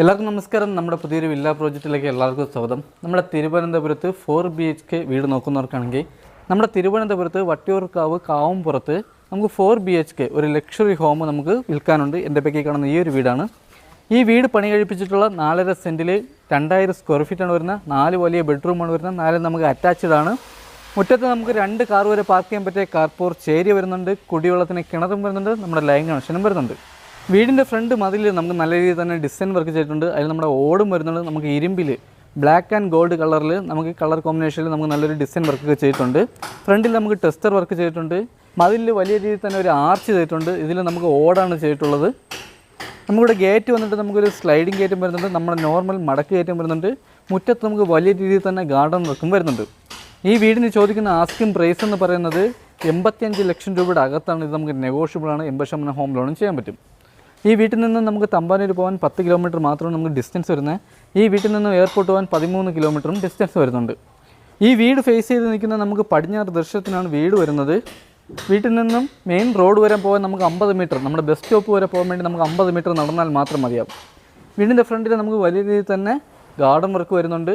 എല്ലാവർക്കും നമസ്കാരം. നമ്മുടെ പുതിയൊരു വില്ല പ്രോജക്റ്റിലേക്ക് എല്ലാവർക്കും സ്വാഗതം. നമ്മുടെ തിരുവനന്തപുരത്ത് 4 BHK വീട് നോക്കുന്നവർക്കാണെങ്കിൽ നമ്മുടെ തിരുവനന്തപുരത്ത് വട്ടിയൂർക്കാവ് കാവുംപുറത്ത് നമുക്ക് 4 BHK ഒരു ലക്ഷറി ഹോം നമുക്ക് വിൽക്കാനുണ്ട്. എൻ്റെ പേക്കി കാണുന്ന ഈ ഒരു വീടാണ്. ഈ വീട് പണി കഴിപ്പിച്ചിട്ടുള്ള 4.5 സെൻറ്റിൽ 2000 സ്ക്വയർ ഫീറ്റാണ് വരുന്നത്. 4 വലിയ ബെഡ്റൂമാണ് വരുന്നത്. 4 നമുക്ക് അറ്റാച്ച്ഡ് ആണ്. മുറ്റത്ത് നമുക്ക് 2 കാർ വരെ പാർക്ക് ചെയ്യാൻ പറ്റിയ കാർ പോർച്ച് ഏരിയ വരുന്നുണ്ട്. കുടിവെള്ളത്തിന് കിണറും വരുന്നുണ്ട്. നമ്മുടെ ലൈൻ കണക്ഷനും വരുന്നുണ്ട്. വീടിൻ്റെ ഫ്രണ്ട് മതിൽ നമുക്ക് നല്ല രീതിയിൽ തന്നെ ഡിസൈൻ വർക്ക് ചെയ്തിട്ടുണ്ട്. അതിൽ നമ്മുടെ ഓടും വരുന്നുണ്ട്. നമുക്ക് ഇരുമ്പിൽ ബ്ലാക്ക് ആൻഡ് ഗോൾഡ് കളറിൽ നമുക്ക് കളർ കോമ്പിനേഷനിൽ നമുക്ക് നല്ലൊരു ഡിസൈൻ വർക്ക് ചെയ്തിട്ടുണ്ട്. ഫ്രണ്ടിൽ നമുക്ക് ടെസ്റ്റർ വർക്ക് ചെയ്തിട്ടുണ്ട്. മതിലിൽ വലിയ രീതിയിൽ തന്നെ ഒരു ആർച്ച് ചെയ്തിട്ടുണ്ട്. ഇതിൽ നമുക്ക് ഓടാണ് ചെയ്തിട്ടുള്ളത്. നമുക്കിവിടെ ഗേറ്റ് വന്നിട്ട് നമുക്കൊരു സ്ലൈഡിങ് ഗേറ്റും വരുന്നുണ്ട്. നമ്മുടെ നോർമൽ മടക്ക് ഗേറ്റും വരുന്നുണ്ട്. മുറ്റത്ത് നമുക്ക് വലിയ രീതിയിൽ തന്നെ ഗാർഡൻ വർക്കും വരുന്നുണ്ട്. ഈ വീടിന് ചോദിക്കുന്ന ആസ്കിംഗ് പ്രൈസ് എന്ന് പറയുന്നത് 85 ലക്ഷം രൂപയുടെ അകത്താണ്. ഇത് നമുക്ക് നെഗോഷ്യബിളാണ്. 80% ഹോം ലോണും ചെയ്യാൻ പറ്റും. ഈ വീട്ടിൽ നിന്ന് നമുക്ക് തമ്പാനൂർ പോകാൻ 10 കിലോമീറ്റർ മാത്രമാണ് നമുക്ക് ഡിസ്റ്റൻസ് വരുന്നത്. ഈ വീട്ടിൽ നിന്ന് എയർപോർട്ട് പോകാൻ 13 കിലോമീറ്ററും ഡിസ്റ്റൻസ് വരുന്നുണ്ട്. ഈ വീട് ഫേസ് ചെയ്ത് നിൽക്കുന്ന നമുക്ക് പടിഞ്ഞാറ് ദർശനത്തിനാണ് വീട് വരുന്നത്. വീട്ടിൽ നിന്നും മെയിൻ റോഡ് വരെ പോകാൻ നമുക്ക് 50 മീറ്റർ, നമ്മുടെ ബസ് സ്റ്റോപ്പ് വരെ പോകാൻ വേണ്ടി നമുക്ക് 50 മീറ്റർ നടന്നാൽ മാത്രം മതിയാവും. വീടിൻ്റെ ഫ്രണ്ടിൽ നമുക്ക് വലിയ രീതിയിൽ തന്നെ ഗാർഡൻ വർക്ക് വരുന്നുണ്ട്.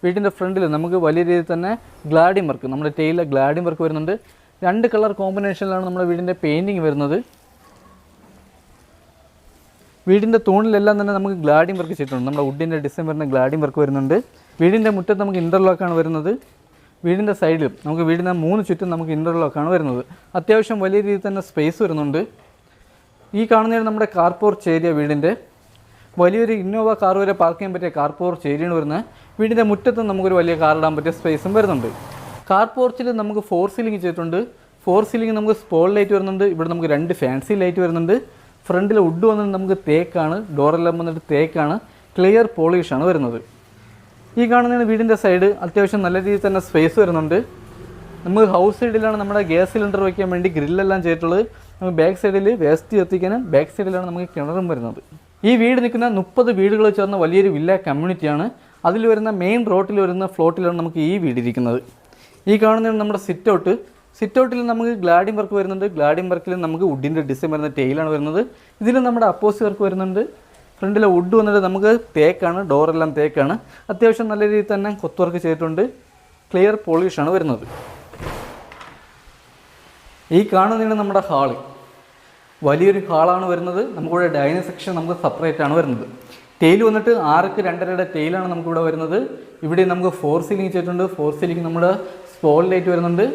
വീടിൻ്റെ ഫ്രണ്ടിൽ നമുക്ക് വലിയ രീതിയിൽ തന്നെ ഗ്ലാഡിയം വർക്ക്, നമ്മുടെ ടെയിലെ ഗ്ലാഡിയം വർക്ക് വരുന്നുണ്ട്. 2 കളർ കോമ്പിനേഷനിലാണ് നമ്മുടെ വീടിൻ്റെ പെയിൻറ്റിങ് വരുന്നത്. വീടിൻ്റെ തൂണിലെല്ലാം തന്നെ നമുക്ക് ഗ്ലാഡിയം വർക്ക് ചെയ്തിട്ടുണ്ട്. നമ്മുടെ വുഡിൻ്റെ ഡിസൈൻ വരുന്ന ഗ്ലാഡിയം വർക്ക് വരുന്നുണ്ട്. വീടിൻ്റെ മുറ്റത്ത് നമുക്ക് ഇൻ്റർലോക്കാണ് വരുന്നത്. വീടിൻ്റെ സൈഡിലും നമുക്ക് വീടിൻ്റെ 3 ചുറ്റും നമുക്ക് ഇൻ്റർലോക്കാണ് വരുന്നത്. അത്യാവശ്യം വലിയ രീതിയിൽ തന്നെ സ്പേസ് വരുന്നുണ്ട്. ഈ കാണുന്നതാണ് നമ്മുടെ കാർ പോർച്ച് ഏരിയ. വീടിൻ്റെ വലിയൊരു ഇന്നോവ കാർ വരെ പാർക്ക് ചെയ്യാൻ പറ്റിയ കാർ പോർച്ച് ഏരിയയാണ് വരുന്നത്. വീടിൻ്റെ മുറ്റത്ത് നമുക്കൊരു വലിയ കാർ ഇടാൻ പറ്റിയ സ്പേസും വരുന്നുണ്ട്. കാർ പോർച്ചിൽ നമുക്ക് 4 സീലിംഗ് ചെയ്തിട്ടുണ്ട്. 4 സീലിംഗ് നമുക്ക് സ്പോൾ ലൈറ്റ് വരുന്നുണ്ട്. ഇവിടെ നമുക്ക് 2 ഫാൻസി ലൈറ്റ് വരുന്നുണ്ട്. ഫ്രണ്ടിൽ വുഡ് വന്നിട്ട് നമുക്ക് തേക്കാണ്. ഡോറെല്ലാം വന്നിട്ട് തേക്കാണ്. ക്ലിയർ പോളിഷാണ് വരുന്നത്. ഈ കാണുന്നതാണ് വീടിൻ്റെ സൈഡ്. അത്യാവശ്യം നല്ല രീതിയിൽ തന്നെ സ്പേസ് വരുന്നുണ്ട്. നമുക്ക് ഹൗസ് സൈഡിലാണ് നമ്മുടെ ഗ്യാസ് സിലിണ്ടർ വയ്ക്കാൻ വേണ്ടി ഗ്രില്ലെല്ലാം ചെയ്തിട്ടുള്ളത്. നമുക്ക് ബാക്ക് സൈഡിൽ വേസ്റ്റ് എത്തിക്കാനും ബാക്ക് സൈഡിലാണ് നമുക്ക് കിണറും വരുന്നത്. ഈ വീട് നിൽക്കുന്ന 30 വീടുകൾ ചേർന്ന വലിയൊരു വില്ല കമ്മ്യൂണിറ്റിയാണ്. അതിൽ വരുന്ന മെയിൻ റോട്ടിൽ വരുന്ന ഫ്ലോട്ടിലാണ് നമുക്ക് ഈ വീടിരിക്കുന്നത്. ഈ കാണുന്നതാണ് നമ്മുടെ സിറ്റൗട്ടിൽ നമുക്ക് ഗ്ലാഡിയം വർക്ക് വരുന്നുണ്ട്. ഗ്ലാഡിയം വർക്കിൽ നമുക്ക് വുഡിൻ്റെ ഡിസൈൻ വരുന്ന ടെയിലാണ് വരുന്നത്. ഇതിൽ നമ്മുടെ അപ്പോസി വർക്ക് വരുന്നുണ്ട്. ഫ്രണ്ടിലെ വുഡ് വന്നിട്ട് നമുക്ക് തേക്കാണ്. ഡോറെല്ലാം തേക്കാണ്. അത്യാവശ്യം നല്ല രീതിയിൽ തന്നെ കൊത്ത് വർക്ക് ചെയ്തിട്ടുണ്ട്. ക്ലിയർ പോളിഷാണ് വരുന്നത്. ഈ കാണുന്നതാണ് നമ്മുടെ ഹാള്. വലിയൊരു ഹാളാണ് വരുന്നത്. നമുക്കിവിടെ ഡൈനിങ് സെക്ഷൻ നമുക്ക് സെപ്പറേറ്റ് ആണ് വരുന്നത്. ടെയിൽ വന്നിട്ട് 6ക്ക് 2.5 ടെയിലാണ് നമുക്കിവിടെ വരുന്നത്. ഇവിടെ നമുക്ക് 4 സീലിംഗ് ചെയ്തിട്ടുണ്ട്. 4 സീലിംഗ് നമ്മുടെ സ്പോൾ ലൈറ്റ് വരുന്നുണ്ട്.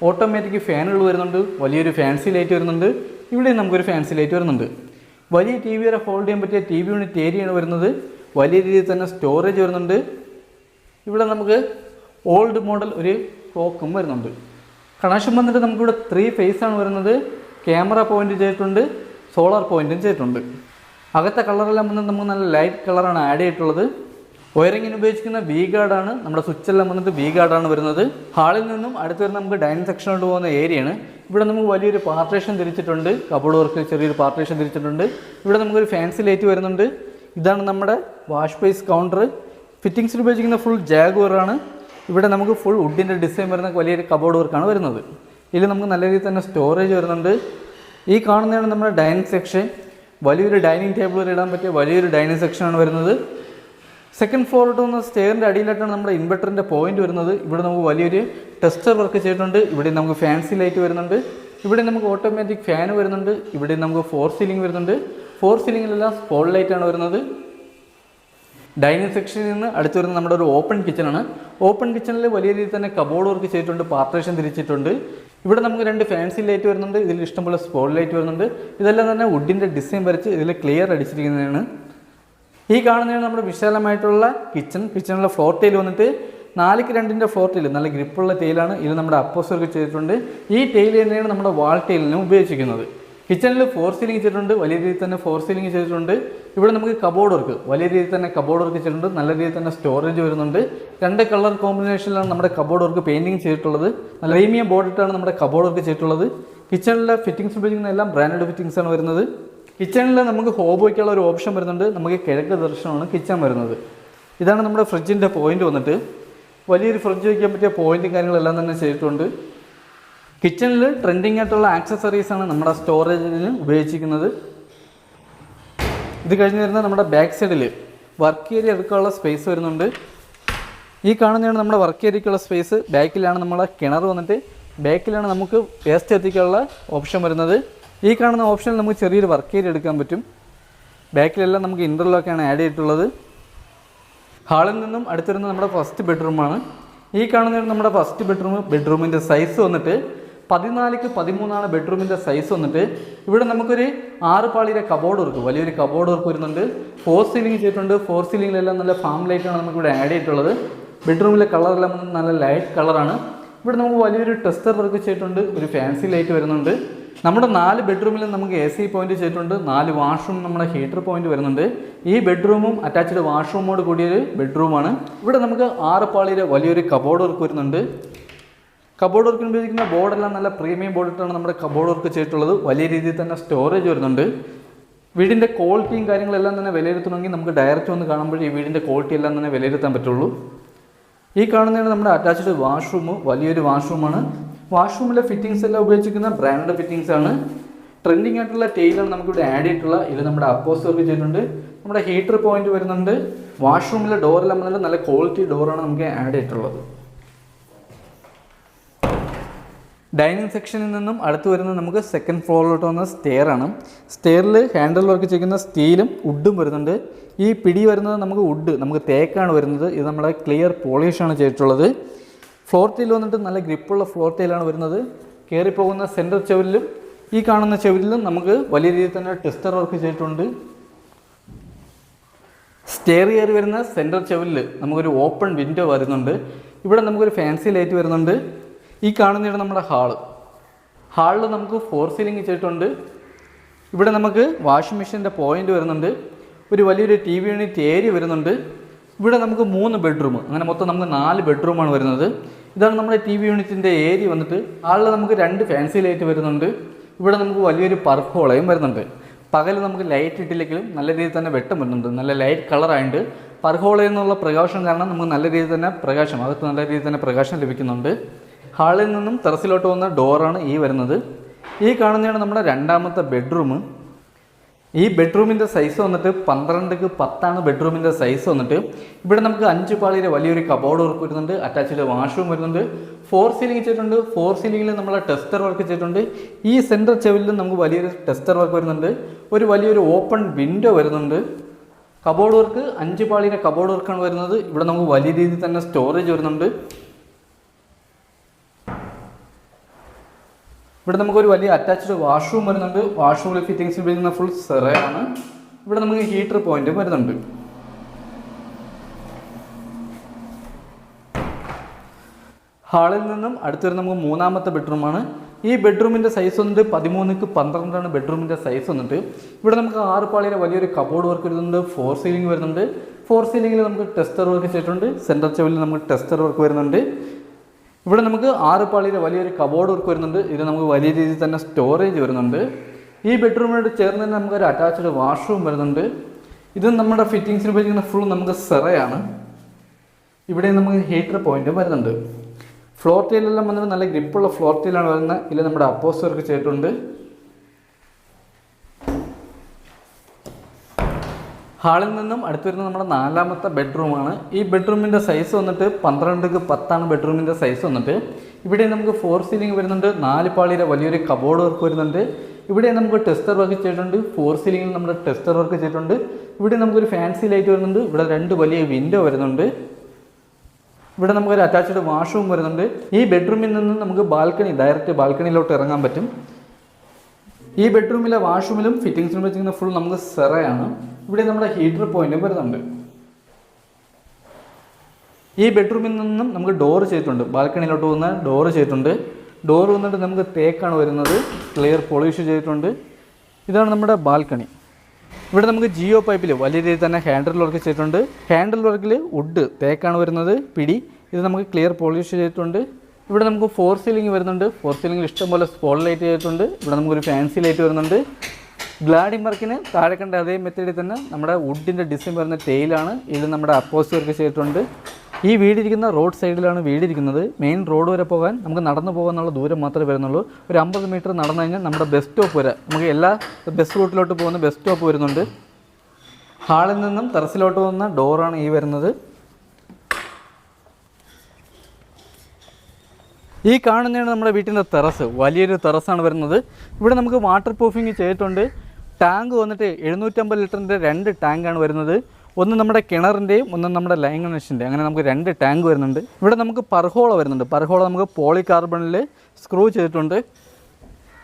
ഓട്ടോമാറ്റിക് ഫാനുകൾ വരുന്നുണ്ട്. വലിയൊരു ഫാൻസി ലൈറ്റ് വരുന്നുണ്ട്. ഇവിടെ നമുക്കൊരു ഫാൻസി ലൈറ്റ് വരുന്നുണ്ട്. വലിയ TV വരെ ഹോൾഡ് ചെയ്യാൻ പറ്റിയ TV യൂണിറ്റ് ഏരിയയാണ് വരുന്നത്. വലിയ രീതിയിൽ തന്നെ സ്റ്റോറേജ് വരുന്നുണ്ട്. ഇവിടെ നമുക്ക് ഓൾഡ് മോഡൽ ഒരു ക്ലോക്കും വരുന്നുണ്ട്. കണക്ഷൻ വന്നിട്ട് നമുക്കിവിടെ 3 ഫേസാണ് വരുന്നത്. ക്യാമറ പോയിൻ്റ് ചെയ്തിട്ടുണ്ട്. സോളാർ പോയിൻറ്റും ചെയ്തിട്ടുണ്ട്. അകത്തെ കളറെല്ലാം വന്നിട്ട് നമുക്ക് നല്ല ലൈറ്റ് കളറാണ് ആഡ് ചെയ്തിട്ടുള്ളത്. വയറിങ്ങിന് ഉപയോഗിക്കുന്ന വി ഗാർഡാണ്. നമ്മുടെ സ്വിച്ചെല്ലാം വന്നിട്ട് വി ഗാർഡാണ് വരുന്നത്. ഹാളിൽ നിന്നും അടുത്ത് വരുന്ന നമുക്ക് ഡൈനിങ് സെക്ഷനിലോട്ട് പോകുന്ന ഏരിയയാണ്. ഇവിടെ നമുക്ക് വലിയൊരു പാർട്ടീഷൻ തിരിച്ചിട്ടുണ്ട്. കബോർഡ് വർക്ക് ചെറിയൊരു പാർട്ടീഷൻ തിരിച്ചിട്ടുണ്ട്. ഇവിടെ നമുക്കൊരു ഫാൻസി ലൈറ്റ് വരുന്നുണ്ട്. ഇതാണ് നമ്മുടെ വാഷ് ബേസ് കൗണ്ടർ. ഫിറ്റിങ്സിൽ ഉപയോഗിക്കുന്ന ഫുൾ ജാഗ്വറാണ്. ഇവിടെ നമുക്ക് ഫുൾ വുഡിൻ്റെ ഡിസൈൻ വരുന്ന വലിയൊരു കബോർഡ് വർക്കാണ് വരുന്നത്. ഇതിൽ നമുക്ക് നല്ല രീതിയിൽ തന്നെ സ്റ്റോറേജ് വരുന്നുണ്ട്. ഈ കാണുന്നതാണ് നമ്മുടെ ഡൈനിങ് സെക്ഷൻ. വലിയൊരു ഡൈനിങ് ടേബിൾ വരെ ഇടാൻ പറ്റിയ വലിയൊരു ഡൈനിങ് സെക്ഷനാണ് വരുന്നത്. സെക്കൻഡ് ഫ്ലോറിലോട്ട് വന്ന സ്റ്റെയറിൻ്റെ അടിയിലായിട്ടാണ് നമ്മുടെ ഇൻവെർട്ടറിൻ്റെ പോയിന്റ് വരുന്നത്. ഇവിടെ നമുക്ക് വലിയൊരു ടെസ്റ്റർ വർക്ക് ചെയ്തിട്ടുണ്ട്. ഇവിടെ നമുക്ക് ഫാൻസി ലൈറ്റ് വരുന്നുണ്ട്. ഇവിടെ നമുക്ക് ഓട്ടോമാറ്റിക് ഫാൻ വരുന്നുണ്ട്. ഇവിടെ നമുക്ക് 4 സീലിംഗ് വരുന്നുണ്ട്. 4 സീലിംഗിലെല്ലാം സ്പോൾ ലൈറ്റാണ് വരുന്നത്. ഡൈനിങ് സെക്ഷനിൽ നിന്ന് അടുത്ത് വരുന്നത് നമ്മുടെ ഒരു ഓപ്പൺ കിച്ചണാണ്. ഓപ്പൺ കിച്ചണിൽ വലിയ രീതിയിൽ തന്നെ കബോർഡ് വർക്ക് ചെയ്തിട്ടുണ്ട്. പാർട്ടീഷൻ തിരിച്ചിട്ടുണ്ട്. ഇവിടെ നമുക്ക് 2 ഫാൻസി ലൈറ്റ് വരുന്നുണ്ട്. ഇതിൽ ഇഷ്ടംപോലെ സ്പോൾ ലൈറ്റ് വരുന്നുണ്ട്. ഇതെല്ലാം തന്നെ വുഡിൻ്റെ ഡിസൈൻ വരച്ച് ഇതിൽ ക്ലിയർ അടിച്ചിരിക്കുന്നതാണ്. ഈ കാണുന്നതാണ് നമ്മുടെ വിശാലമായിട്ടുള്ള കിച്ചണിലെ ഫ്ലോർ ടൈൽ വന്നിട്ട് 4ക്ക് 2ൻ്റെ ഫ്ലോർ ടൈൽ നല്ല ഗ്രിപ്പുള്ള ടൈലാണ്. ഇത് നമ്മുടെ അപ്പോസ് വർക്ക് ചെയ്തിട്ടുണ്ട്. ഈ ടൈൽ തന്നെയാണ് നമ്മുടെ വാൾ ടൈലിനും ഉപയോഗിച്ചിരിക്കുന്നത്. കിച്ചണിൽ 4 സീലിംഗ് ചെയ്തിട്ടുണ്ട്. വലിയ രീതിയിൽ തന്നെ 4 സീലിംഗ് ചെയ്തിട്ടുണ്ട്. ഇവിടെ നമുക്ക് കബോർഡ് വർക്ക് വലിയ രീതിയിൽ തന്നെ കബോർഡ് വർക്ക് ചെയ്തിട്ടുണ്ട്. നല്ല രീതിയിൽ തന്നെ സ്റ്റോറേജ് വരുന്നുണ്ട്. 2 കളർ കോമ്പിനേഷനിലാണ് നമ്മുടെ കബോർഡ് വർക്ക് പെയിൻറ്റിങ് ചെയ്തിട്ടുള്ളത്. നല്ല പ്രീമിയം ബോർഡിട്ടാണ് നമ്മുടെ കബോർഡ് വർക്ക് ചെയ്തിട്ടുള്ളത്. കിച്ചണിലെ ഫിറ്റിംഗ്സ് ഉപയോഗിക്കുന്ന എല്ലാം ബ്രാൻഡഡ് ഫിറ്റിംഗ്സ് ആണ് വരുന്നത്. കിച്ചണിൽ നമുക്ക് ഹോബ് വയ്ക്കാനുള്ള ഒരു ഓപ്ഷൻ വരുന്നുണ്ട്. നമുക്ക് കിഴക്ക് ദർശനമാണ് കിച്ചൺ വരുന്നത്. ഇതാണ് നമ്മുടെ ഫ്രിഡ്ജിൻ്റെ പോയിന്റ് വന്നിട്ട്. വലിയൊരു ഫ്രിഡ്ജ് വയ്ക്കാൻ പറ്റിയ പോയിന്റും കാര്യങ്ങളെല്ലാം തന്നെ ചെയ്തിട്ടുണ്ട്. കിച്ചണിൽ ട്രെൻഡിങ് ആയിട്ടുള്ള ആക്സസറീസാണ് നമ്മുടെ സ്റ്റോറേജിന് ഉപയോഗിച്ചിരിക്കുന്നത്. ഇത് കഴിഞ്ഞ് വരുന്ന നമ്മുടെ ബാക്ക് സൈഡിൽ വർക്ക് ഏരിയ എടുക്കാനുള്ള സ്പേസ് വരുന്നുണ്ട്. ഈ കാണുന്നതാണ് നമ്മുടെ വർക്ക് ഏരിയക്കുള്ള സ്പേസ്. ബാക്കിലാണ് നമ്മളെ കിണർ വന്നിട്ട് ബാക്കിലാണ് നമുക്ക് വേസ്റ്റ് എത്തിക്കാനുള്ള ഓപ്ഷൻ വരുന്നത്. ഈ കാണുന്ന ഓപ്ഷനിൽ നമുക്ക് ചെറിയൊരു വർക്ക് ഏരിയ എടുക്കാൻ പറ്റും. ബാക്കിലെല്ലാം നമുക്ക് ഇൻ്റർലോക്കാണ് ആഡ് ചെയ്തിട്ടുള്ളത്. ഹാളിൽ നിന്നും അടുത്ത് വരുന്നത് നമ്മുടെ ഫസ്റ്റ് ബെഡ്റൂമാണ്. ഈ കാണുന്നതാണ് നമ്മുടെ ഫസ്റ്റ് ബെഡ്റൂം. ബെഡ്റൂമിൻ്റെ സൈസ് വന്നിട്ട് 14x13 ബെഡ്റൂമിൻ്റെ സൈസ് വന്നിട്ട്. ഇവിടെ നമുക്കൊരു 6 പാളിയുടെ കബോർഡ് വർക്ക്, വലിയൊരു കബോർഡ് വർക്ക് വരുന്നുണ്ട്. 4 സീലിംഗ് ചെയ്തിട്ടുണ്ട്. 4 സീലിംഗിലെല്ലാം നല്ല ഫാം ലൈറ്റാണ് നമുക്കിവിടെ ആഡ് ചെയ്തിട്ടുള്ളത്. ബെഡ്റൂമിലെ കളറെല്ലാം നല്ല ലൈറ്റ് കളറാണ്. ഇവിടെ നമുക്ക് വലിയൊരു ടെസ്റ്റർ വർക്ക് ചെയ്തിട്ടുണ്ട്. ഒരു ഫാൻസി ലൈറ്റ് വരുന്നുണ്ട്. നമ്മുടെ 4 ബെഡ്റൂമിലും നമുക്ക് AC പോയിന്റ് ചെയ്തിട്ടുണ്ട്. 4 വാഷ്റൂം നമ്മുടെ ഹീറ്റർ പോയിന്റ് വരുന്നുണ്ട്. ഈ ബെഡ്റൂമും അറ്റാച്ച്ഡ് വാഷ്റൂമോട് കൂടിയൊരു ബെഡ്റൂമാണ്. ഇവിടെ നമുക്ക് 6 പാളിയുടെ വലിയൊരു കബോർഡ് വർക്ക് വരുന്നുണ്ട്. കബോർഡ് വർക്കിന് ഉപയോഗിക്കുന്ന ബോർഡെല്ലാം നല്ല പ്രീമിയം ബോർഡിട്ടാണ് നമ്മുടെ കബോർഡ് വർക്ക് ചെയ്തിട്ടുള്ളത്. വലിയ രീതിയിൽ തന്നെ സ്റ്റോറേജ് വരുന്നുണ്ട്. വീടിൻ്റെ ക്വാളിറ്റിയും കാര്യങ്ങളെല്ലാം തന്നെ വിലയിരുത്തണമെങ്കിൽ നമുക്ക് ഡയറക്റ്റ് വന്ന് കാണുമ്പോൾ ഈ വീടിൻ്റെ ക്വാളിറ്റി എല്ലാം തന്നെ വിലയിരുത്താൻ പറ്റുള്ളൂ. ഈ കാണുന്നതാണ് നമ്മുടെ അറ്റാച്ച്ഡ് വാഷ്റൂം. വലിയൊരു വാഷ്റൂമാണ്. വാഷ്റൂമിലെ ഫിറ്റിംഗ്സ് എല്ലാം ഉപയോഗിച്ചിരിക്കുന്ന ബ്രാൻഡ് ഫിറ്റിംഗ്സ് ആണ്. ട്രെൻഡിങ് ആയിട്ടുള്ള ടൈലാണ് നമുക്കിവിടെ ആഡ് ചെയ്തിട്ടുള്ള. ഇത് നമ്മുടെ അപ്പോസ് വർക്ക് ചെയ്തിട്ടുണ്ട്. നമ്മുടെ ഹീറ്റർ പോയിന്റ് വരുന്നുണ്ട്. വാഷ്റൂമിലെ ഡോറെല്ലാം വന്നിട്ട് നല്ല ക്വാളിറ്റി ഡോറാണ് നമുക്ക് ആഡ് ചെയ്തിട്ടുള്ളത്. ഡൈനിങ് സെക്ഷനിൽ നിന്നും അടുത്ത് വരുന്നത് നമുക്ക് സെക്കൻഡ് ഫ്ലോറിലോട്ട് വന്ന സ്റ്റെയർ ആണ്. സ്റ്റെയറിൽ ഹാൻഡിൽ വർക്ക് ചെയ്യുന്ന സ്റ്റീലും വുഡും വരുന്നുണ്ട്. ഈ പിടി വരുന്നത് നമുക്ക് വുഡ്, നമുക്ക് തേക്കാണ് വരുന്നത്. ഇത് നമ്മുടെ ക്ലിയർ പോളിഷാണ് ചെയ്തിട്ടുള്ളത്. ഫ്ലോർ ടൈൽ വന്നിട്ട് നല്ല ഗ്രിപ്പുള്ള ഫ്ലോർ ടൈലാണ് വരുന്നത്. കയറിപ്പോകുന്ന സെൻറ്റർ ചുവരിലും ഈ കാണുന്ന ചുവരിലും നമുക്ക് വലിയ രീതിയിൽ തന്നെ ടെസ്റ്റർ വർക്ക് ചെയ്തിട്ടുണ്ട്. സ്റ്റെയർ കയറി വരുന്ന സെൻറ്റർ ചുവരിൽ നമുക്കൊരു ഓപ്പൺ വിൻഡോ വരുന്നുണ്ട്. ഇവിടെ നമുക്കൊരു ഫാൻസി ലൈറ്റ് വരുന്നുണ്ട്. ഈ കാണുന്നതാണ് നമ്മുടെ ഹാളിൽ നമുക്ക് 4 സീലിംഗ് ചെയ്തിട്ടുണ്ട്. ഇവിടെ നമുക്ക് വാഷിംഗ് മെഷീൻ്റെ പോയിന്റ് വരുന്നുണ്ട്. ഒരു വലിയൊരു TV യൂണിറ്റ് ഏരിയ വരുന്നുണ്ട്. ഇവിടെ നമുക്ക് 3 ബെഡ്റൂം, അങ്ങനെ മൊത്തം നമുക്ക് 4 ബെഡ്റൂമാണ് വരുന്നത്. ഇതാണ് നമ്മുടെ TV യൂണിറ്റിൻ്റെ ഏരിയ വന്നിട്ട്. ഹാളിൽ നമുക്ക് 2 ഫാൻസി ലൈറ്റ് വരുന്നുണ്ട്. ഇവിടെ നമുക്ക് വലിയൊരു പർപ്പ് ഹോളയും വരുന്നുണ്ട്. പകൽ നമുക്ക് ലൈറ്റ് ഇട്ടില്ലെങ്കിലും നല്ല രീതിയിൽ തന്നെ വെട്ടം വരുന്നുണ്ട്. നല്ല ലൈറ്റ് കളറായിട്ട് പർപ്പ് ഹോളയിൽ നിന്നുള്ള പ്രകാശം കാരണം നമുക്ക് നല്ല രീതിയിൽ തന്നെ പ്രകാശം, അകത്ത് നല്ല രീതിയിൽ തന്നെ പ്രകാശം ലഭിക്കുന്നുണ്ട്. ഹാളിൽ നിന്നും ടെറസിലോട്ട് വന്ന ഡോറാണ് ഈ വരുന്നത്. ഈ കാണുന്നതാണ് നമ്മുടെ രണ്ടാമത്തെ ബെഡ്റൂം. ഈ ബെഡ്റൂമിൻ്റെ സൈസ് വന്നിട്ട് 12x10 ബെഡ്റൂമിൻ്റെ സൈസ് വന്നിട്ട്. ഇവിടെ നമുക്ക് 5 പാളിയുടെ വലിയൊരു കബോർഡ് വർക്ക് വരുന്നുണ്ട്. അറ്റാച്ച്ഡ് വാഷ്റൂം വരുന്നുണ്ട്. 4 സീലിംഗ് ചെയ്തിട്ടുണ്ട്. 4 സീലിംഗിൽ നമ്മൾ ടെസ്റ്റർ വർക്ക് ചെയ്തിട്ടുണ്ട്. ഈ സെൻറ്റർ ചെവിലും നമുക്ക് വലിയൊരു ടെസ്റ്റർ വർക്ക് വരുന്നുണ്ട്. ഒരു വലിയൊരു ഓപ്പൺ വിൻഡോ വരുന്നുണ്ട്. കബോർഡ് വർക്ക് 5 പാളിയുടെ കബോർഡ് വർക്കാണ് വരുന്നത്. ഇവിടെ നമുക്ക് വലിയ രീതിയിൽ തന്നെ സ്റ്റോറേജ് വരുന്നുണ്ട്. ഇവിടെ നമുക്കൊരു വലിയ അറ്റാച്ച്ഡ് വാഷ്റൂം വരുന്നുണ്ട്. വാഷ്റൂമിൽ ഫിറ്റിംഗ്സ് ഉപയോഗിക്കുന്ന ഫുൾ സെറയാണ്. ഇവിടെ നമുക്ക് ഹീറ്റർ പോയിന്റ് വരുന്നുണ്ട്. ഹാളിൽ നിന്നും അടുത്ത് വരുന്ന നമുക്ക് 3ാമത്തെ ബെഡ്റൂമാണ്. ഈ ബെഡ്റൂമിൻ്റെ സൈസ് വന്നിട്ട് 13x12 ബെഡ്റൂമിൻ്റെ സൈസ് വന്നിട്ട്. ഇവിടെ നമുക്ക് 6 പാളിയുടെ വലിയൊരു കബോർഡ് വർക്ക് വരുന്നുണ്ട്. 4 സീലിംഗ് വരുന്നുണ്ട്. 4 സീലിംഗിൽ നമുക്ക് ടെസ്റ്റർ വർക്ക് ചെയ്തിട്ടുണ്ട്. സെൻറ്റർ ചെവിൽ നമുക്ക് ടെസ്റ്റർ വർക്ക് വരുന്നുണ്ട്. ഇവിടെ നമുക്ക് 6 പാളിയുടെ വലിയൊരു കബോർഡ് വർക്ക് വരുന്നുണ്ട്. ഇത് നമുക്ക് വലിയ രീതിയിൽ തന്നെ സ്റ്റോറേജ് വരുന്നുണ്ട്. ഈ ബെഡ്റൂമിനോട് ചേർന്ന് തന്നെ നമുക്കൊരു അറ്റാച്ച്ഡ് വാഷ്റൂം വരുന്നുണ്ട്. ഇത് നമ്മുടെ ഫിറ്റിംഗ്സിന് ഉപയോഗിക്കുന്ന ഫുൾ നമുക്ക് സെറയാണ്. ഇവിടെ നമുക്ക് ഹീറ്റർ പോയിന്റ് വരുന്നുണ്ട്. ഫ്ലോർ ടൈലെല്ലാം വന്നിട്ട് നല്ല ഗ്രിപ്പുള്ള ഫ്ലോർ ടൈലാണ് വരുന്നത്. ഇതിൽ നമ്മുടെ അപ്പോസ് വർക്ക് ചെയ്തിട്ടുണ്ട്. ഹാളിൽ നിന്നും അടുത്ത് വരുന്നത് നമ്മുടെ 4ാമത്തെ ബെഡ്റൂമാണ്. ഈ ബെഡ്റൂമിൻ്റെ സൈസ് വന്നിട്ട് 12x10 ബെഡ്റൂമിൻ്റെ സൈസ് വന്നിട്ട്. ഇവിടെ നമുക്ക് 4 സീലിംഗ് വരുന്നുണ്ട്. 4 പാളിയുടെ വലിയൊരു കബോർഡ് വർക്ക് വരുന്നുണ്ട്. ഇവിടെ നമുക്ക് ടെസ്റ്റർ വർക്ക് ചെയ്തിട്ടുണ്ട്. 4 സീലിംഗിൽ നമ്മൾ ടെസ്റ്റർ വർക്ക് ചെയ്തിട്ടുണ്ട്. ഇവിടെ നമുക്കൊരു ഫാൻസി ലൈറ്റ് വരുന്നുണ്ട്. ഇവിടെ 2 വലിയ വിൻഡോ വരുന്നുണ്ട്. ഇവിടെ നമുക്കൊരു അറ്റാച്ച്ഡ് വാഷ്റൂം വരുന്നുണ്ട്. ഈ ബെഡ്റൂമിൽ നിന്ന് നമുക്ക് ബാൽക്കണി, ഡയറക്റ്റ് ബാൽക്കണിയിലോട്ട് ഇറങ്ങാൻ പറ്റും. ഈ ബെഡ്റൂമിലെ വാഷ്റൂമിലും ഫിറ്റിംഗ്സിനും വെച്ചിരിക്കുന്ന ഫുൾ നമുക്ക് സെറയാണ്. ഇവിടെ നമ്മുടെ ഹീറ്റർ പോയിന്റും വരുന്നുണ്ട്. ഈ ബെഡ്റൂമിൽ നിന്നും നമുക്ക് ഡോറ് ചെയ്തിട്ടുണ്ട്. ബാൽക്കണിയിലോട്ട് പോകുന്ന ഡോറ് ചെയ്തിട്ടുണ്ട്. ഡോറ് വന്നിട്ട് നമുക്ക് തേക്കാണ് വരുന്നത്. ക്ലിയർ പോളിഷ് ചെയ്തിട്ടുണ്ട്. ഇതാണ് നമ്മുടെ ബാൽക്കണി. ഇവിടെ നമുക്ക് ജിയോ പൈപ്പിൽ വലിയ രീതിയിൽ തന്നെ ഹാൻഡിൽ വർക്ക് ചെയ്തിട്ടുണ്ട്. ഹാൻഡിൽ വർക്കിൽ വുഡ് തേക്കാണ് വരുന്നത്. പിടി ഇത് നമുക്ക് ക്ലിയർ പോളിഷ് ചെയ്തിട്ടുണ്ട്. ഇവിടെ നമുക്ക് 4 സീലിംഗ് വരുന്നുണ്ട്. 4 സീലിംഗിൽ ഇഷ്ടംപോലെ സ്പോട്ട് ലൈറ്റ് ചെയ്തിട്ടുണ്ട്. ഇവിടെ നമുക്കൊരു ഫാൻസി ലൈറ്റ് വരുന്നുണ്ട്. ഗ്ലാഡിംഗ് വർക്കിന് താഴെ കണ്ട അതേ മെത്തേഡിൽ തന്നെ നമ്മുടെ വുഡിൻ്റെ ഡിസൈൻ വരുന്ന ടെയിലാണ്. ഇതിൽ നമ്മുടെ അപ്പോസ് വർക്ക് ചെയ്തിട്ടുണ്ട്. ഈ വീടിരിക്കുന്ന റോഡ് സൈഡിലാണ് വീടിരിക്കുന്നത്. മെയിൻ റോഡ് വരെ പോകാൻ നമുക്ക് നടന്നു പോകാനുള്ള ദൂരം മാത്രമേ വരുന്നുള്ളൂ. ഒരു 50 മീറ്റർ നടന്നു കഴിഞ്ഞാൽ നമ്മുടെ ബസ് സ്റ്റോപ്പ് വരെ, നമുക്ക് എല്ലാ ബസ് റൂട്ടിലോട്ട് പോകുന്ന ബസ് സ്റ്റോപ്പ് വരുന്നുണ്ട്. ഹാളിൽ നിന്നും ടെറസിലോട്ട് പോകുന്ന ഡോറാണ് ഈ വരുന്നത്. ഈ കാണുന്നതാണ് നമ്മുടെ വീട്ടിൻ്റെ ടെറസ്. വലിയൊരു ടെറസാണ് വരുന്നത്. ഇവിടെ നമുക്ക് വാട്ടർ പ്രൂഫിങ് ചെയ്തിട്ടുണ്ട്. ടാങ്ക് വന്നിട്ട് 750 ലിറ്ററിൻ്റെ 2 ടാങ്കാണ് വരുന്നത്. ഒന്ന് നമ്മുടെ കിണറിൻ്റെയും ഒന്ന് നമ്മുടെ ലൈൻ കണക്ഷൻ്റെ, അങ്ങനെ നമുക്ക് 2 ടാങ്ക് വരുന്നുണ്ട്. ഇവിടെ നമുക്ക് പർഹോള വരുന്നുണ്ട്. പർഹോള നമുക്ക് പോളികാർബണിൽ സ്ക്രൂ ചെയ്തിട്ടുണ്ട്.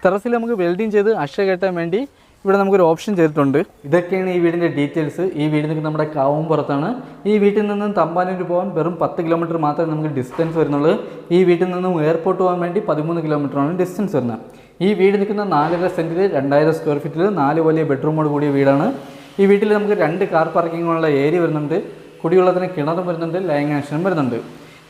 ടെറസിൽ നമുക്ക് വെൽഡിങ് ചെയ്ത് അഷ കെട്ടാൻ വേണ്ടി ഇവിടെ നമുക്കൊരു ഓപ്ഷൻ ചെയ്തിട്ടുണ്ട്. ഇതൊക്കെയാണ് ഈ വീടിൻ്റെ ഡീറ്റെയിൽസ്. ഈ വീട് നിൽക്കുന്നത് നമ്മുടെ കാവുംപുറത്താണ്. ഈ വീട്ടിൽ നിന്നും തമ്പാനൂർ പോകാൻ വെറും 10 കിലോമീറ്റർ മാത്രമേ നമുക്ക് ഡിസ്റ്റൻസ് വരുന്നുള്ളൂ. ഈ വീട്ടിൽ നിന്നും എയർപോർട്ട് പോകാൻ വേണ്ടി 13 കിലോമീറ്ററാണ് ഡിസ്റ്റൻസ് വരുന്നത്. ഈ വീട് നിൽക്കുന്ന 4.5 സെൻറ്റിൽ 2000 സ്ക്വയർ ഫീറ്റിൽ 4 വലിയ ബെഡ്റൂമോട് കൂടിയ വീടാണ്. ഈ വീട്ടിൽ നമുക്ക് 2 കാർ പാർക്കിങ്ങുള്ള ഏരിയ വരുന്നുണ്ട്. കുടിവെള്ളത്തിന് കിണറും വരുന്നുണ്ട്, ലൈൻ കണക്ഷനും വരുന്നുണ്ട്.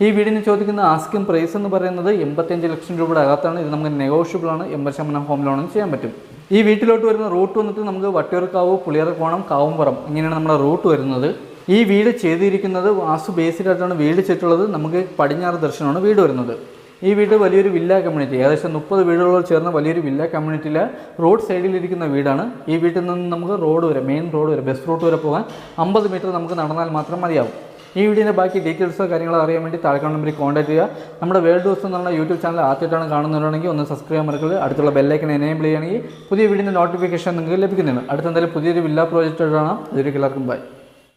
ഈ വീടിന് ചോദിക്കുന്ന ആസ്കിംഗ് പ്രൈസ് എന്ന് പറയുന്നത് 85 ലക്ഷം രൂപയുടെ അകത്താണ്. ഇത് നമുക്ക് നെഗോഷ്യബിൾ ആണ്. 80% ഹോം ലോണും ചെയ്യാൻ പറ്റും. ഈ വീട്ടിലോട്ട് വരുന്ന റൂട്ട് വന്നിട്ട് നമുക്ക് വട്ടിയൂർക്കാവ്, പുളിയറക്കോണം, കാവുംപുറം ഇങ്ങനെയാണ് നമ്മുടെ റൂട്ട് വരുന്നത്. ഈ വീട് ചെയ്തിരിക്കുന്നത് വാസ്തു ബേസിലായിട്ടാണ് വീട് ചെയ്തിട്ടുള്ളത്. നമുക്ക് പടിഞ്ഞാറ് ദർശനമാണ് വീട് വരുന്നത്. ഈ വീട് വലിയൊരു വില്ല കമ്മ്യൂണിറ്റി, ഏകദേശം 30 വീടുകളോട് ചേർന്ന വലിയൊരു വില്ല കമ്മ്യൂണിറ്റിയിലെ റോഡ് സൈഡിലിരിക്കുന്ന വീടാണ്. ഈ വീട്ടിൽ നിന്ന് നമുക്ക് റോഡ് വരെ, മെയിൻ റോഡ് വരെ, ബസ് റൂട്ട് വരെ പോകാൻ 50 മീറ്റർ നമുക്ക് നടന്നാൽ മാത്രം മതിയാവും. ഈ വീഡിയോൻ്റെ ബാക്കി ഡീറ്റെയിൽസോ കാര്യങ്ങളോ അറിയാൻ വേണ്ടി താഴെ നമ്പറിൽ കോൺടാക്ട് ചെയ്യുക. നമ്മുടെ വേൾഡ് ഹൗസ് എന്നുള്ള യൂട്യൂബ് ചാനൽ ആദ്യമായിട്ടാണ് കാണുന്നവരാണെങ്കിൽ ഒന്ന് സബ്സ്ക്രൈബ് ചെയ്യാൻ മറക്കരുത്. അടുത്തുള്ള ബെല്ലൈക്കൻ എനേബിൾ ചെയ്യുകയാണെങ്കിൽ പുതിയ വീഡിയോൻ്റെ നോട്ടിഫിക്കേഷൻ നിങ്ങൾക്ക് ലഭിക്കുന്നതാണ്. അടുത്ത എന്തായാലും പുതിയൊരു വില്ല പ്രോജക്റ്റ് കാണാം. അതൊരു എല്ലാവർക്കും ബൈ.